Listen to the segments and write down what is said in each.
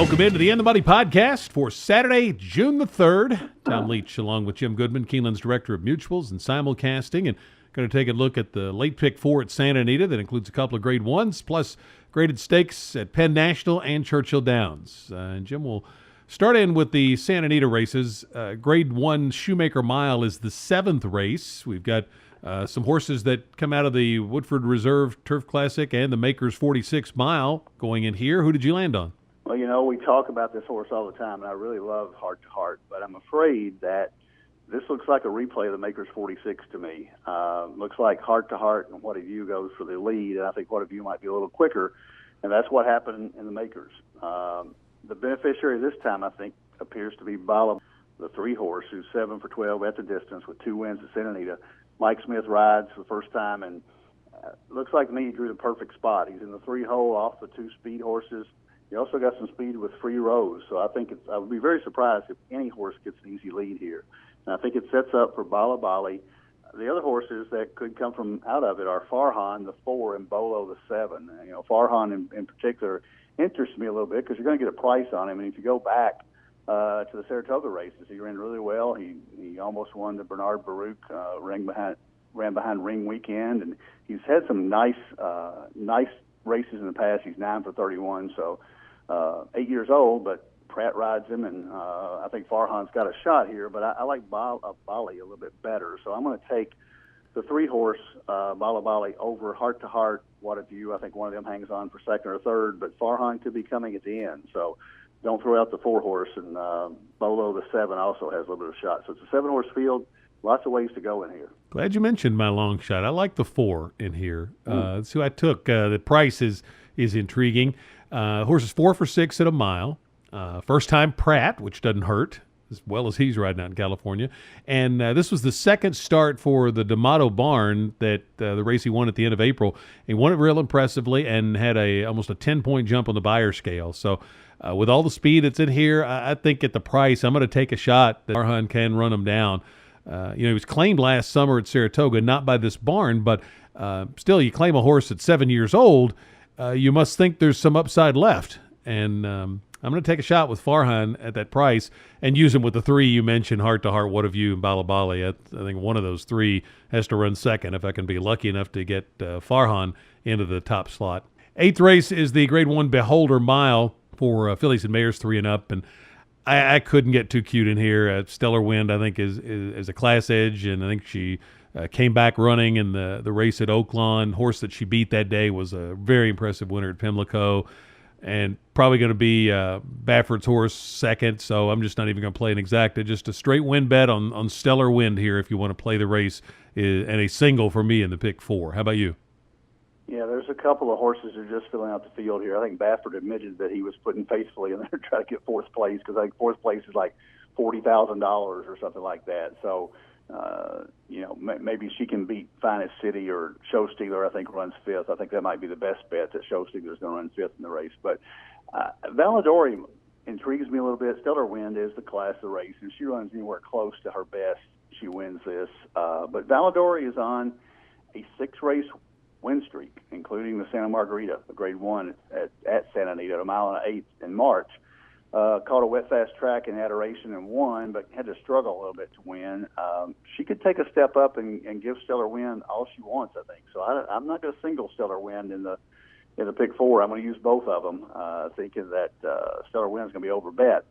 Welcome into the In the Money podcast for Saturday, June the 3rd. Tom Leach along with Jim Goodman, Keeneland's Director of Mutuals and Simulcasting, and going to take a look at the late pick 4 at Santa Anita that includes a couple of grade 1s plus graded stakes at Penn National and Churchill Downs. And Jim will start in with the Santa Anita races. Grade 1 Shoemaker Mile is the 7th race. We've got some horses that come out of the Woodford Reserve Turf Classic and the Makers 46 Mile going in here. Who did you land on? Well, you know, we talk about this horse all the time, and I really love Heart to Heart, but I'm afraid that this looks like a replay of the Makers 46 to me. Looks like Heart to Heart and What Have You goes for the lead, and I think What Have You might be a little quicker, and that's what happened in the Makers. The beneficiary this time, I think, appears to be Bala, the 3-horse, who's 7 for 12 at the distance with 2 wins at Santa Anita. Mike Smith rides for the first time, and looks like to me he drew the perfect spot. He's in the 3-hole off the 2 speed horses. He also got some speed with free rows, so I think I would be very surprised if any horse gets an easy lead here. And I think it sets up for Bala Bali. The other horses that could come from out of it are Farhan, the 4, and Bolo, the 7. And, you know, Farhan in particular interests me a little bit because you're going to get a price on him. And if you go back to the Saratoga races, he ran really well. He almost won the Bernard Baruch ran behind Ring Weekend, and he's had some nice races in the past. He's 9 for 31, so 8 years old, but Pratt rides him, and I think Farhan's got a shot here, but I like Bali a little bit better. So I'm going to take the 3-horse Bala Bali over Heart to Heart, What Have You. I think one of them hangs on for second or third, but Farhan could be coming at the end. So don't throw out the 4-horse, and Bolo, the 7, also has a little bit of shot. So it's a 7-horse field. Lots of ways to go in here. Glad you mentioned my long shot. I like the 4 in here. That's who I took. The price is intriguing. Horse is 4 for 6 at a mile. First time Pratt, which doesn't hurt, as well as he's riding out in California. And this was the second start for the D'Amato Barn, that the race he won at the end of April. He won it real impressively and had almost a 10-point jump on the buyer scale. So with all the speed that's in here, I think at the price, I'm going to take a shot that Farhan can run him down. He was claimed last summer at Saratoga, not by this barn, but still, you claim a horse at 7 years old, you must think there's some upside left. And I'm going to take a shot with Farhan at that price and use him with the 3 you mentioned, Heart to Heart, What Have You, and Bala Bali. I think one of those 3 has to run second if I can be lucky enough to get Farhan into the top slot. 8th race is the Grade 1 Beholder Mile for fillies and mares 3 and up, and I couldn't get too cute in here. Stellar Wind, I think, is a class edge, and I think she came back running in the race at Oaklawn. Horse that she beat that day was a very impressive winner at Pimlico, and probably going to be Bafford's horse second, so I'm just not even going to play an exacta. Just a straight win bet on Stellar Wind here if you want to play the race, and a single for me in the pick 4. How about you? Yeah, there's a couple of horses that are just filling out the field here. I think Bafford admitted that he was putting faithfully in there to try to get 4th place, because I think 4th place is like $40,000 or something like that. So, maybe she can beat Finest City, or Show Stealer, I think, runs 5th. I think that might be the best bet, that Show Stealer is going to run 5th in the race. But Valladori intrigues me a little bit. Stellar Wind is the class of the race, and she runs anywhere close to her best, she wins this. But Valladori is on a 6-race win streak, including the Santa Margarita, the Grade 1 at Santa Anita, a mile and an 1/8 in March. Caught a wet fast track in Adoration and won, but had to struggle a little bit to win. She could take a step up and give Stellar Wind all she wants, I think. So I'm not going to single Stellar Wind in the pick 4. I'm going to use both of them, thinking that Stellar Wind is going to be overbet.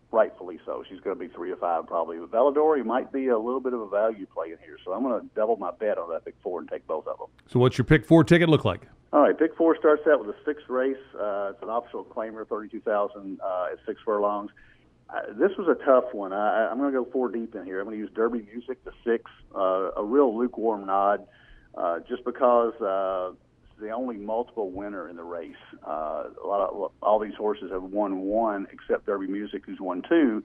Rightfully so. She's going to be 3 or 5 probably. But Valladori might be a little bit of a value play in here. So I'm going to double my bet on that pick 4 and take both of them. So what's your pick 4 ticket look like? All right, pick 4 starts out with a 6th race. It's an optional claimer, $32,000 at 6 furlongs. This was a tough one. I'm going to go 4 deep in here. I'm going to use Derby Music, the 6, a real lukewarm nod, just because it's the only multiple winner in the race. All these horses have won 1, except Derby Music, who's won 2. You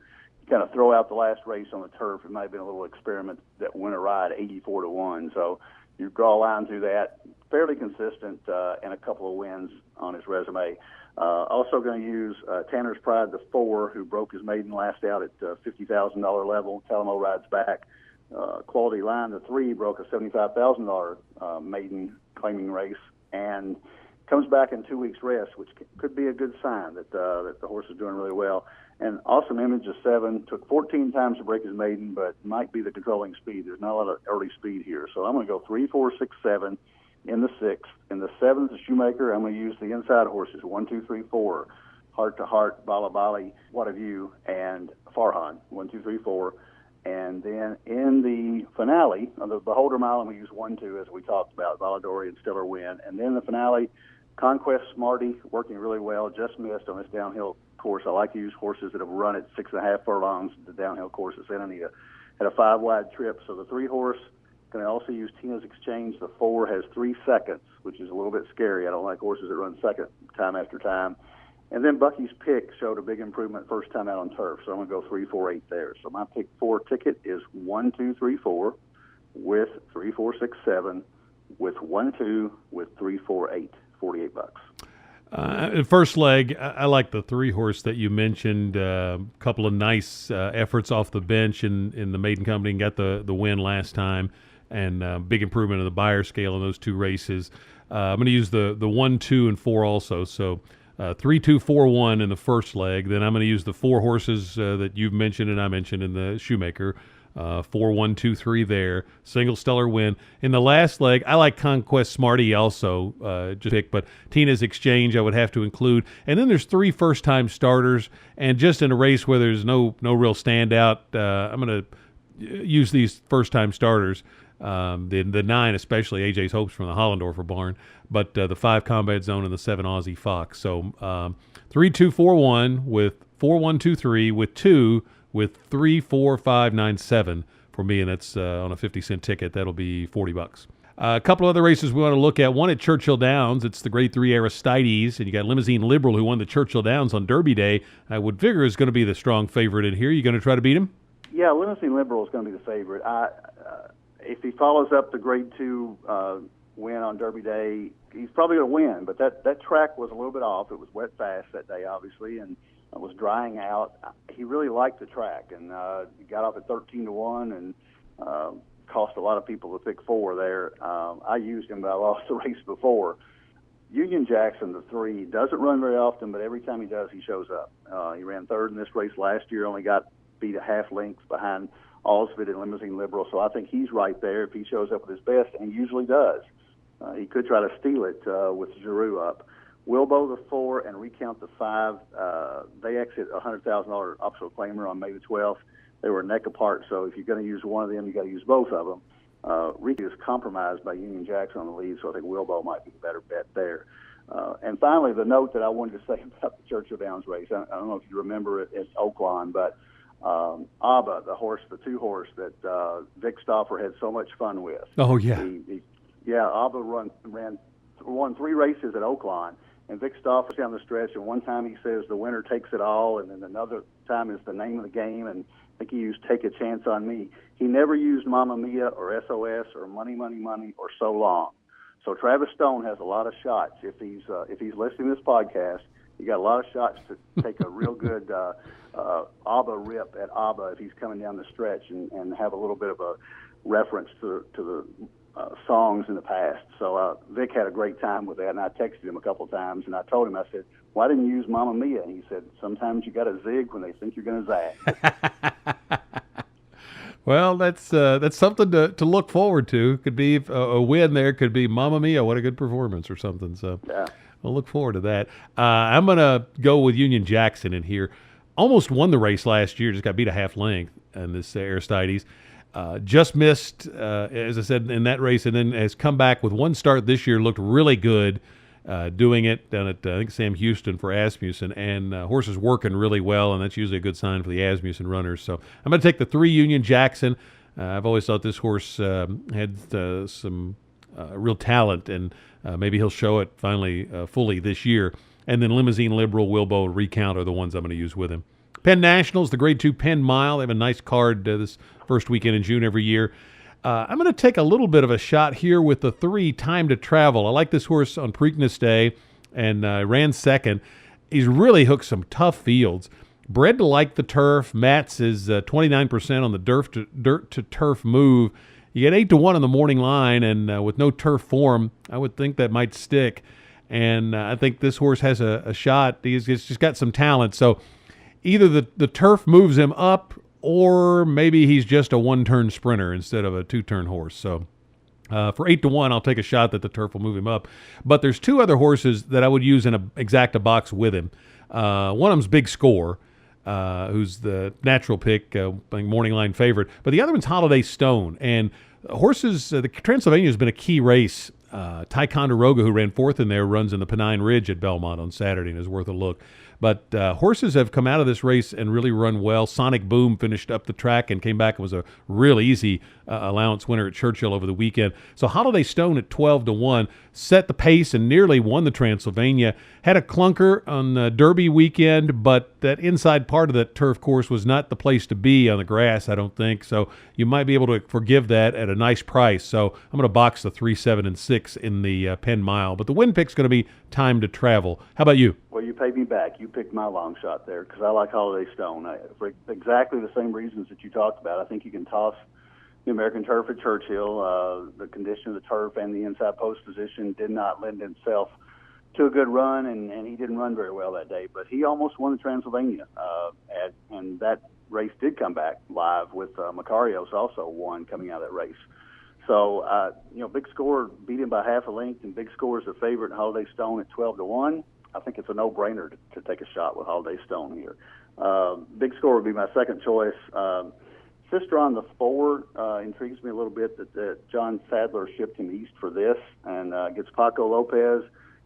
kind of throw out the last race on the turf. It might have been a little experiment that win a ride 84-1. So you draw a line through that. Fairly consistent and a couple of wins on his resume. Also going to use Tanner's Pride, the 4, who broke his maiden last out at $50,000 level. Talamo rides back. Quality Line, the 3, broke a $75,000 maiden claiming race and comes back in 2 weeks rest, which could be a good sign that the horse is doing really well. And Awesome Image is 7, took 14 times to break his maiden, but might be the controlling speed. There's not a lot of early speed here. So I'm going to go 3, 4, 6, 7 in the 6th. In the 7th, the Shoemaker, I'm going to use the inside horses, 1, 2, 3, 4, Heart to Heart, Bala Bali, What of You, and Farhan, 1, 2, 3, 4. And then in the finale, on the Beholder Mile, I'm going to use 1, 2, as we talked about, Valladori and Stellar Win. And then the finale, Conquest Smarty, working really well, just missed on this downhill course. I like to use horses that have run at 6.5 furlongs, the downhill course at Santa Anita. Had a 5-wide trip. So the 3 horse, can also use Tina's Exchange. The 4 has 3 seconds, which is a little bit scary. I don't like horses that run second time after time. And then Bucky's Pick showed a big improvement first time out on turf. So I'm going to go 3, 4, 8 there. So my pick 4 ticket is 1, 2, 3, 4 with 3, 4, 6, 7 with 1, 2 with 3, 4, 8. $48. First leg, I like the 3 horse that you mentioned. A couple of nice efforts off the bench in the maiden company and got the win last time, and big improvement in the Beyer scale in those 2 races. I'm going to use the 1, 2, and 4 also. So 3, 2, 4, 1 in the first leg. Then I'm going to use the 4 horses that you've mentioned and I mentioned in the Shoemaker. 4, 1, 2, 3 there. Single Stellar Win. In the last leg, I like Conquest Smarty also, just pick, but Tina's Exchange I would have to include. And then there's 3 first-time starters, and just in a race where there's no real standout, I'm going to use these first-time starters. The 9 especially, AJ's Hopes from the Hollendorfer barn, but the 5 Combat Zone and the 7 Aussie Fox. So 3, 2, 4, 1 with 4, 1, 2, 3 with 2 with 3, 4, 5, 9, 7 for me, and that's on a 50-cent ticket. That'll be $40. A couple other races we want to look at. One at Churchill Downs. It's the Grade 3 Aristides, and you got Limousine Liberal, who won the Churchill Downs on Derby Day. I would figure is going to be the strong favorite in here. You going to try to beat him? Yeah, Limousine Liberal is going to be the favorite. If he follows up the Grade 2 win on Derby Day, he's probably going to win. But that track was a little bit off. It was wet fast that day, obviously, and it was drying out. He really liked the track, and he got off at 13-1 and cost a lot of people to pick 4 there. I used him, but I lost the race before. Union Jackson, the 3, doesn't run very often, but every time he does, he shows up. He ran 3rd in this race last year, only got beat a half length behind Allsvid and Limousine Liberal, so I think he's right there if he shows up with his best, and he usually does. He could try to steal it with Giroux up. Wilbo the 4 and Recount the 5, they exit a $100,000 optional claimer on May the 12th. They were neck apart, so if you're going to use one of them, you got to use both of them. Ricky is compromised by Union Jackson on the lead, so I think Wilbo might be the better bet there. And finally, the note that I wanted to say about the Churchill Downs race, I don't know if you remember it at Oaklawn, but Abba, the 2 horse that Vic Stauffer had so much fun with. Oh, yeah. Abba won 3 races at Oaklawn. And Vic Stauffer's down the stretch, and one time he says the winner takes it all, and then another time is the name of the game, and I think he used Take a Chance on Me. He never used Mamma Mia or SOS or Money, Money, Money or So Long. So Travis Stone has a lot of shots. If he's listening to this podcast, he got a lot of shots to take a real good ABBA rip at ABBA if he's coming down the stretch and have a little bit of a reference to the songs in the past. So Vic had a great time with that, and I texted him a couple of times, and I told him, I said, why didn't you use Mamma Mia? And he said, sometimes you got to zig when they think you're going to zag. Well, that's something to look forward to. Could be a win there. Could be Mamma Mia, what a good performance or something. So yeah. We'll look forward to that. I'm going to go with Union Jackson in here. Almost won the race last year, just got beat a half length in this Aristides. Just missed, as I said, in that race, and then has come back with 1 start this year, looked really good doing it down at, I think, Sam Houston for Asmussen, and horses working really well, and that's usually a good sign for the Asmussen runners. So I'm going to take the 3 Union Jackson. I've always thought this horse had some real talent, and maybe he'll show it finally fully this year. And then Limousine Liberal, Wilbo, and Recount are the ones I'm going to use with him. Penn Nationals, the Grade 2 Penn Mile. They have a nice card this first weekend in June every year. I'm going to take a little bit of a shot here with the 3 Time to Travel. I like this horse on Preakness Day and ran second. He's really hooked some tough fields. Bred to like the turf. Matt's is 29% on the dirt to turf move. You get 8-1 on the morning line, and with no turf form, I would think that might stick. and I think this horse has a shot. He's just got some talent. So either the turf moves him up, or maybe he's just a one-turn sprinter instead of a two-turn horse. So for 8-1, I'll take a shot that the turf will move him up. But there's two other horses that I would use in a exacta box with him. One of them's Big Score, who's the natural pick, morning line favorite. But the other one's Holiday Stone. And horses, the Transylvania has been a key race. Ticonderoga, who ran fourth in there, runs in the Pennine Ridge at Belmont on Saturday and is worth a look. But horses have come out of this race and really run well. Sonic Boom finished up the track and came back and was a real easy allowance winner at Churchill over the weekend. So Holiday Stone at 12-1 set the pace and nearly won the Transylvania. Had a clunker on the Derby weekend, but that inside part of that turf course was not the place to be on the grass, I don't think. So you might be able to forgive that at a nice price. So I'm going to box the 3, 7, and 6 in the Penn Mile. But the win pick's going to be Time to Travel. How about you? Well, you paid me back. You picked my long shot there because I like Holiday Stone for exactly the same reasons that you talked about. I think you can toss the American turf at Churchill. The condition of the turf and the inside post position did not lend itself to a good run, and he didn't run very well that day. But he almost won the Transylvania, and that race did come back live with Macarios also won coming out of that race. So, Big Score beat him by half a length, and Big Score is the favorite. Holiday Stone at 12-1. I think it's a no-brainer to take a shot with Holiday Stone here. Big Score would be my second choice. Sister on the 4 intrigues me a little bit that John Sadler shipped him east for this and gets Paco Lopez,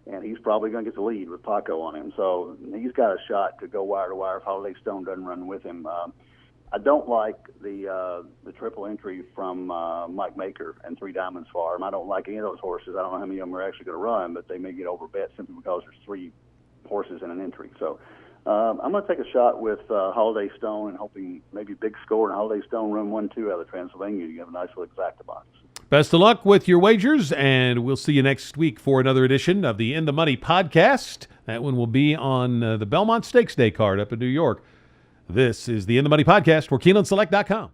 and he's probably going to get the lead with Paco on him. So he's got a shot to go wire to wire if Holiday Stone doesn't run with him. I don't like the triple entry from Mike Maker and 3 Diamonds Farm. I don't like any of those horses. I don't know how many of them are actually going to run, but they may get overbet simply because there's 3 horses in an entry. So I'm going to take a shot with Holiday Stone and hoping maybe Big Score and Holiday Stone run 1-2 out of the Transylvania. You have a nice little exacta box. Best of luck with your wagers, and we'll see you next week for another edition of the In the Money podcast. That one will be on the Belmont Stakes Day card up in New York. This is the In the Money podcast for KeenelandSelect.com.